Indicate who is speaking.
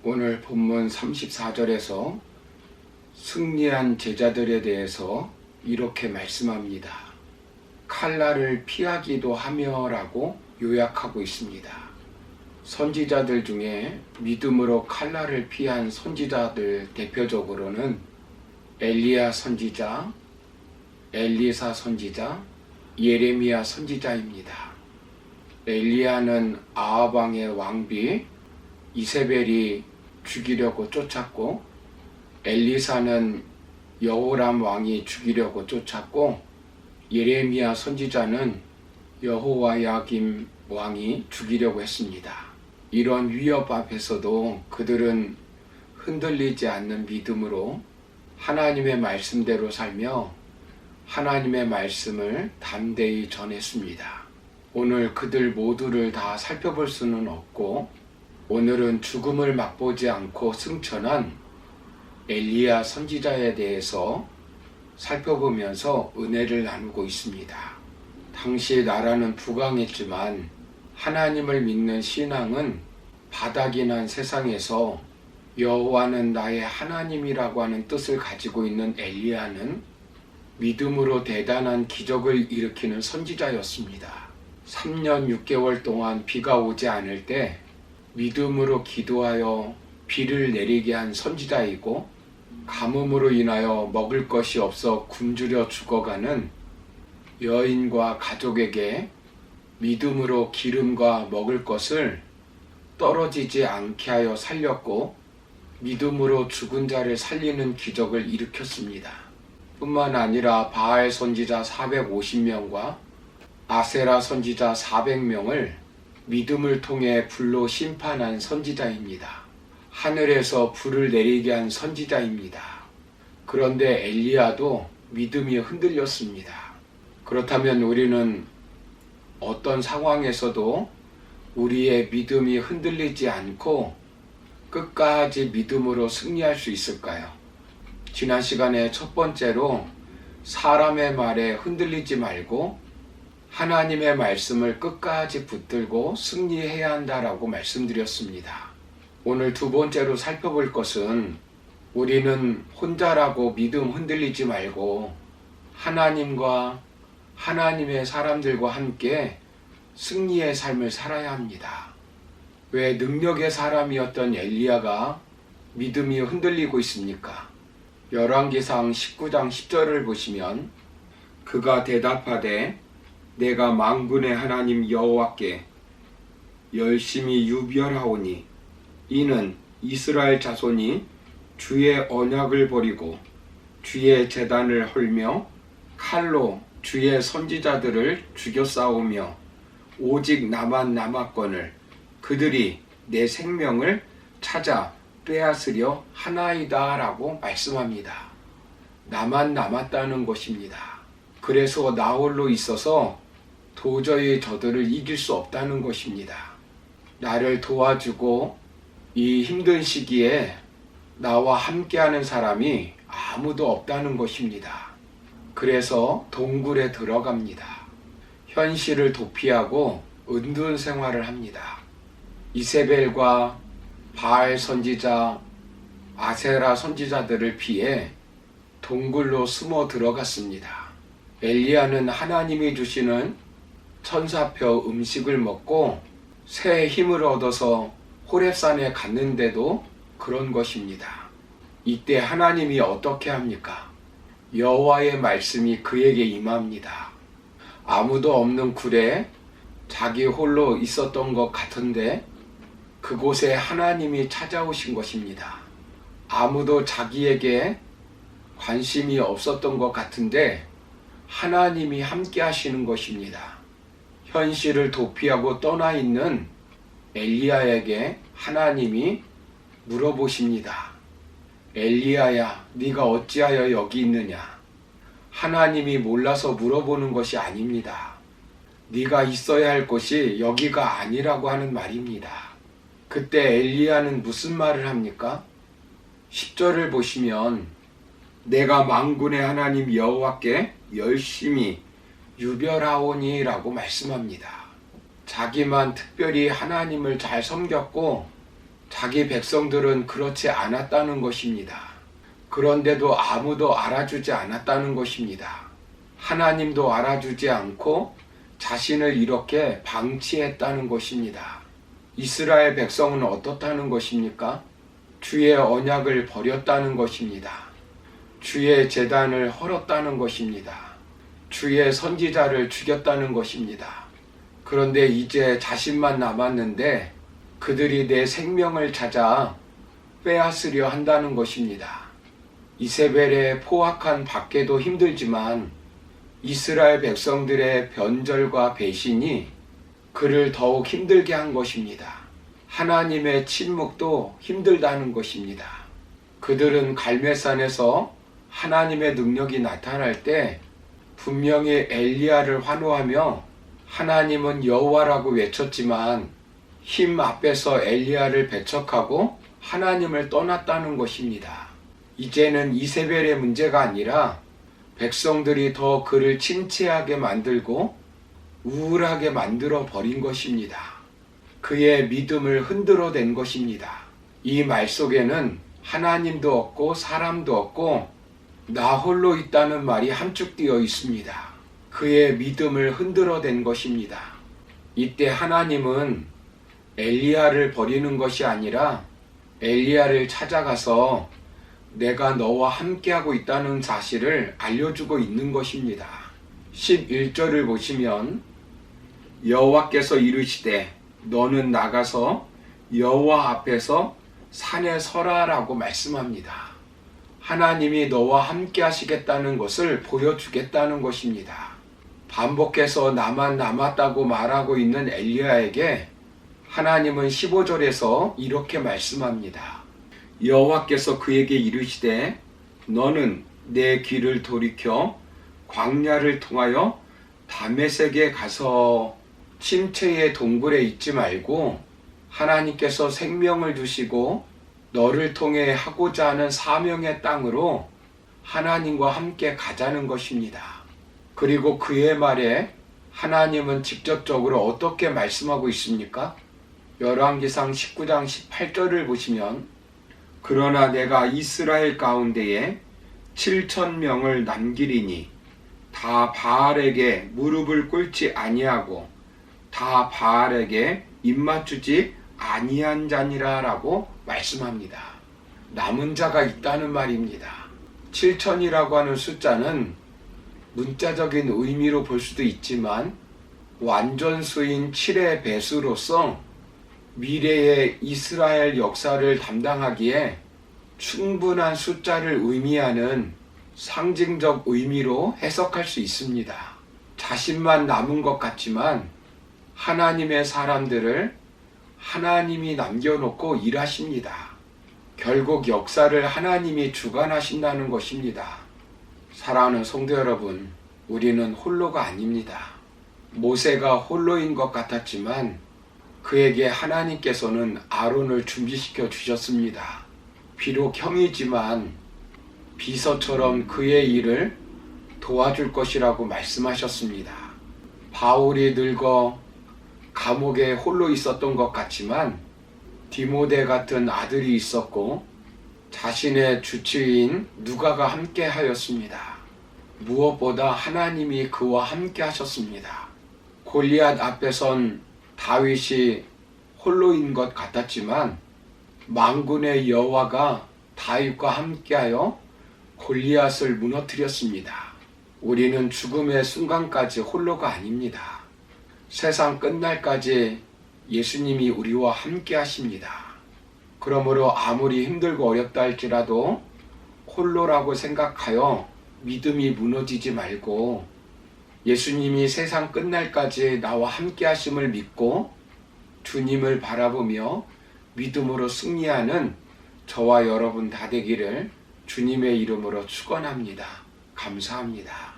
Speaker 1: 오늘 본문 34절에서 승리한 제자들에 대해서 이렇게 말씀합니다. 칼날을 피하기도 하며 라고 요약하고 있습니다. 선지자들 중에 믿음으로 칼날을 피한 선지자들 대표적으로는 엘리야 선지자, 엘리사 선지자, 예레미야 선지자입니다. 엘리야는 아합 왕의 왕비 이세벨이 죽이려고 쫓았고, 엘리사는 여호람 왕이 죽이려고 쫓았고, 예레미야 선지자는 여호야김 왕이 죽이려고 했습니다. 이런 위협 앞에서도 그들은 흔들리지 않는 믿음으로 하나님의 말씀대로 살며 하나님의 말씀을 담대히 전했습니다. 오늘 그들 모두를 다 살펴볼 수는 없고, 오늘은 죽음을 맛보지 않고 승천한 엘리야 선지자에 대해서 살펴보면서 은혜를 나누고 있습니다. 당시 나라는 부강했지만 하나님을 믿는 신앙은 바닥이 난 세상에서 여호와는 나의 하나님이라고 하는 뜻을 가지고 있는 엘리야는 믿음으로 대단한 기적을 일으키는 선지자였습니다. 3년 6개월 동안 비가 오지 않을 때 믿음으로 기도하여 비를 내리게 한 선지자이고, 가뭄으로 인하여 먹을 것이 없어 굶주려 죽어가는 여인과 가족에게 믿음으로 기름과 먹을 것을 떨어지지 않게 하여 살렸고, 믿음으로 죽은 자를 살리는 기적을 일으켰습니다. 뿐만 아니라 바알 선지자 450명과 아세라 선지자 400명을 믿음을 통해 불로 심판한 선지자입니다. 하늘에서 불을 내리게 한 선지자입니다. 그런데 엘리야도 믿음이 흔들렸습니다. 그렇다면 우리는 어떤 상황에서도 우리의 믿음이 흔들리지 않고 끝까지 믿음으로 승리할 수 있을까요? 지난 시간에 첫 번째로 사람의 말에 흔들리지 말고 하나님의 말씀을 끝까지 붙들고 승리해야 한다라고 말씀드렸습니다. 오늘 두 번째로 살펴볼 것은 우리는 혼자라고 믿음 흔들리지 말고 하나님과 하나님의 사람들과 함께 승리의 삶을 살아야 합니다. 왜 능력의 사람이었던 엘리야가 믿음이 흔들리고 있습니까? 열왕기상 19장 10절을 보시면 그가 대답하되 내가 만군의 하나님 여호와께 열심히 유별하오니 이는 이스라엘 자손이 주의 언약을 버리고 주의 제단을 헐며 칼로 주의 선지자들을 죽여 싸우며 오직 나만 남았거늘 그들이 내 생명을 찾아 빼앗으려 하나이다 라고 말씀합니다. 나만 남았다는 것입니다. 그래서 나 홀로 있어서 도저히 저들을 이길 수 없다는 것입니다. 나를 도와주고 이 힘든 시기에 나와 함께하는 사람이 아무도 없다는 것입니다. 그래서 동굴에 들어갑니다. 현실을 도피하고 은둔 생활을 합니다. 이세벨과 바알 선지자, 아세라 선지자들을 피해 동굴로 숨어 들어갔습니다. 엘리야는 하나님이 주시는 천사표 음식을 먹고 새 힘을 얻어서 호렙산에 갔는데도 그런 것입니다. 이때 하나님이 어떻게 합니까? 여호와의 말씀이 그에게 임합니다. 아무도 없는 굴에 자기 홀로 있었던 것 같은데 그곳에 하나님이 찾아오신 것입니다. 아무도 자기에게 관심이 없었던 것 같은데 하나님이 함께 하시는 것입니다. 현실을 도피하고 떠나 있는 엘리야에게 하나님이 물어보십니다. 엘리야야, 네가 어찌하여 여기 있느냐? 하나님이 몰라서 물어보는 것이 아닙니다. 네가 있어야 할 곳이 여기가 아니라고 하는 말입니다. 그때 엘리야는 무슨 말을 합니까? 10절을 보시면 내가 만군의 하나님 여호와께 열심히 유별하오니 라고 말씀합니다. 자기만 특별히 하나님을 잘 섬겼고 자기 백성들은 그렇지 않았다는 것입니다. 그런데도 아무도 알아주지 않았다는 것입니다. 하나님도 알아주지 않고 자신을 이렇게 방치했다는 것입니다. 이스라엘 백성은 어떻다는 것입니까? 주의 언약을 버렸다는 것입니다. 주의 제단을 헐었다는 것입니다. 주의 선지자를 죽였다는 것입니다. 그런데 이제 자신만 남았는데 그들이 내 생명을 찾아 빼앗으려 한다는 것입니다. 이세벨의 포악한 박해도 힘들지만 이스라엘 백성들의 변절과 배신이 그를 더욱 힘들게 한 것입니다. 하나님의 침묵도 힘들다는 것입니다. 그들은 갈멜산에서 하나님의 능력이 나타날 때 분명히 엘리야를 환호하며 하나님은 여호와라고 외쳤지만 힘 앞에서 엘리야를 배척하고 하나님을 떠났다는 것입니다. 이제는 이세벨의 문제가 아니라 백성들이 더 그를 침체하게 만들고 우울하게 만들어 버린 것입니다. 그의 믿음을 흔들어 댄 것입니다. 이 말 속에는 하나님도 없고 사람도 없고 나 홀로 있다는 말이 함축되어 있습니다. 그의 믿음을 흔들어 댄 것입니다. 이때 하나님은 엘리야를 버리는 것이 아니라 엘리야를 찾아가서 내가 너와 함께하고 있다는 사실을 알려주고 있는 것입니다. 11절을 보시면 여호와께서 이르시되 너는 나가서 여호와 앞에서 산에 서라라고 말씀합니다. 하나님이 너와 함께 하시겠다는 것을 보여주겠다는 것입니다. 반복해서 나만 남았다고 말하고 있는 엘리야에게 하나님은 15절에서 이렇게 말씀합니다. 여호와께서 그에게 이르시되 너는 내 길을 돌이켜 광야를 통하여 다메섹에 가서 침체의 동굴에 있지 말고 하나님께서 생명을 주시고 너를 통해 하고자 하는 사명의 땅으로 하나님과 함께 가자는 것입니다. 그리고 그의 말에 하나님은 직접적으로 어떻게 말씀하고 있습니까? 열왕기상 19장 18절을 보시면 그러나 내가 이스라엘 가운데에 7,000명을 남기리니 다 바알에게 무릎을 꿇지 아니하고 다 바알에게 입맞추지 아니한 자니라 라고 말씀합니다. 남은 자가 있다는 말입니다. 7,000이라고 하는 숫자는 문자적인 의미로 볼 수도 있지만 완전수인 7의 배수로서 미래의 이스라엘 역사를 담당하기에 충분한 숫자를 의미하는 상징적 의미로 해석할 수 있습니다. 자신만 남은 것 같지만 하나님의 사람들을 하나님이 남겨놓고 일하십니다. 결국 역사를 하나님이 주관하신다는 것입니다. 사랑하는 성도 여러분, 우리는 홀로가 아닙니다. 모세가 홀로인 것 같았지만 그에게 하나님께서는 아론을 준비시켜 주셨습니다. 비록 형이지만 비서처럼 그의 일을 도와줄 것이라고 말씀하셨습니다. 바울이 늙어 감옥에 홀로 있었던 것 같지만 디모데 같은 아들이 있었고 자신의 주치의인 누가가 함께 하였습니다. 무엇보다 하나님이 그와 함께 하셨습니다. 골리앗 앞에 선 다윗이 홀로인 것 같았지만 만군의 여호와가 다윗과 함께하여 골리앗을 무너뜨렸습니다. 우리는 죽음의 순간까지 홀로가 아닙니다. 세상 끝날까지 예수님이 우리와 함께 하십니다. 그러므로 아무리 힘들고 어렵다 할지라도 홀로라고 생각하여 믿음이 무너지지 말고 예수님이 세상 끝날까지 나와 함께 하심을 믿고 주님을 바라보며 믿음으로 승리하는 저와 여러분 다 되기를 주님의 이름으로 축원합니다. 감사합니다.